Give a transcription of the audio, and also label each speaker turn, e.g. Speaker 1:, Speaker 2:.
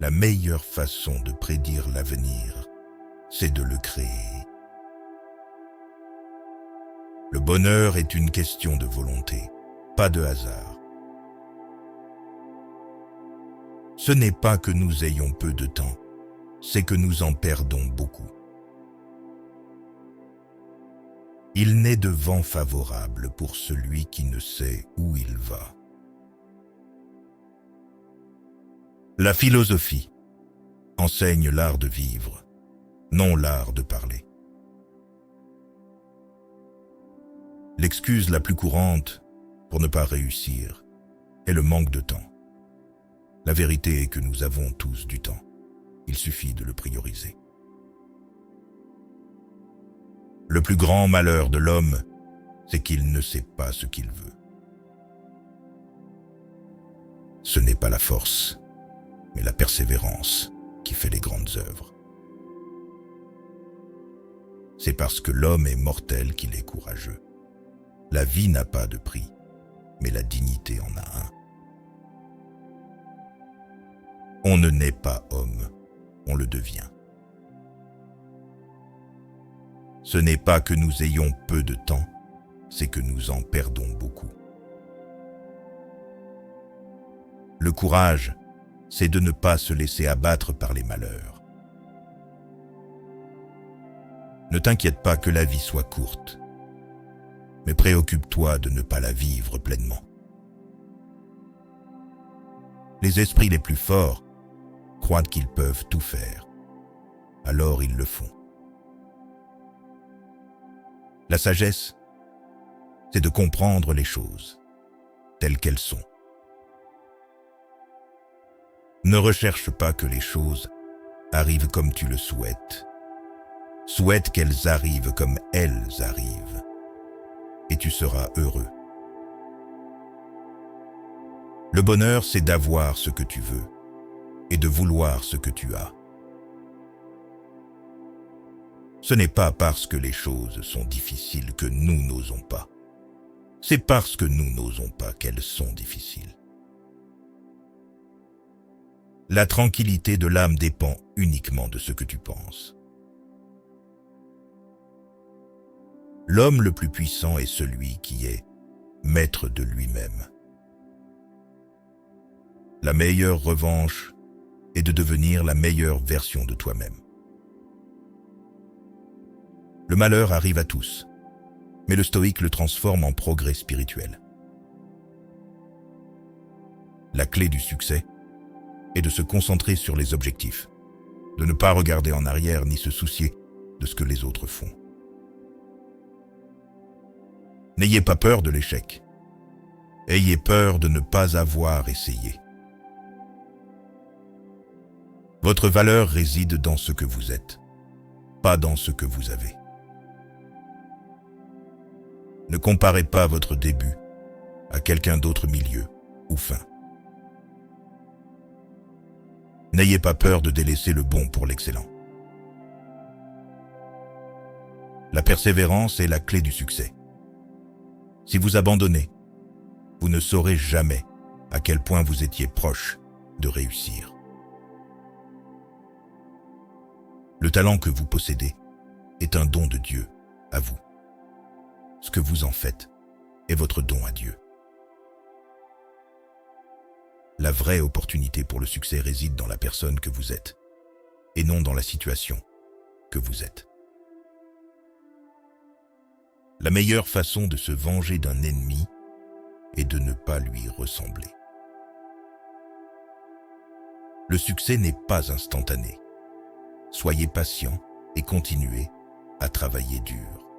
Speaker 1: La meilleure façon de prédire l'avenir, c'est de le créer. Le bonheur est une question de volonté, pas de hasard. Ce n'est pas que nous ayons peu de temps, c'est que nous en perdons beaucoup. Il n'est de vent favorable pour celui qui ne sait où il va. La philosophie enseigne l'art de vivre, non l'art de parler. L'excuse la plus courante pour ne pas réussir est le manque de temps. La vérité est que nous avons tous du temps. Il suffit de le prioriser. Le plus grand malheur de l'homme, c'est qu'il ne sait pas ce qu'il veut. Ce n'est pas la force, mais la persévérance qui fait les grandes œuvres. C'est parce que l'homme est mortel qu'il est courageux. La vie n'a pas de prix, mais la dignité en a un. On ne naît pas homme, on le devient. Ce n'est pas que nous ayons peu de temps, c'est que nous en perdons beaucoup. Le courage, c'est de ne pas se laisser abattre par les malheurs. Ne t'inquiète pas que la vie soit courte, mais préoccupe-toi de ne pas la vivre pleinement. Les esprits les plus forts croient qu'ils peuvent tout faire, alors ils le font. La sagesse, c'est de comprendre les choses telles qu'elles sont. Ne recherche pas que les choses arrivent comme tu le souhaites. Souhaite qu'elles arrivent comme elles arrivent, et tu seras heureux. Le bonheur, c'est d'avoir ce que tu veux et de vouloir ce que tu as. Ce n'est pas parce que les choses sont difficiles que nous n'osons pas. C'est parce que nous n'osons pas qu'elles sont difficiles. La tranquillité de l'âme dépend uniquement de ce que tu penses. L'homme le plus puissant est celui qui est maître de lui-même. La meilleure revanche est de devenir la meilleure version de toi-même. Le malheur arrive à tous, mais le stoïque le transforme en progrès spirituel. La clé du succès est de se concentrer sur les objectifs, de ne pas regarder en arrière ni se soucier de ce que les autres font. N'ayez pas peur de l'échec. Ayez peur de ne pas avoir essayé. Votre valeur réside dans ce que vous êtes, pas dans ce que vous avez. Ne comparez pas votre début à quelqu'un d'autre milieu ou fin. N'ayez pas peur de délaisser le bon pour l'excellent. La persévérance est la clé du succès. Si vous abandonnez, vous ne saurez jamais à quel point vous étiez proche de réussir. Le talent que vous possédez est un don de Dieu à vous. Ce que vous en faites est votre don à Dieu. La vraie opportunité pour le succès réside dans la personne que vous êtes, et non dans la situation que vous êtes. La meilleure façon de se venger d'un ennemi est de ne pas lui ressembler. Le succès n'est pas instantané. Soyez patient et continuez à travailler dur.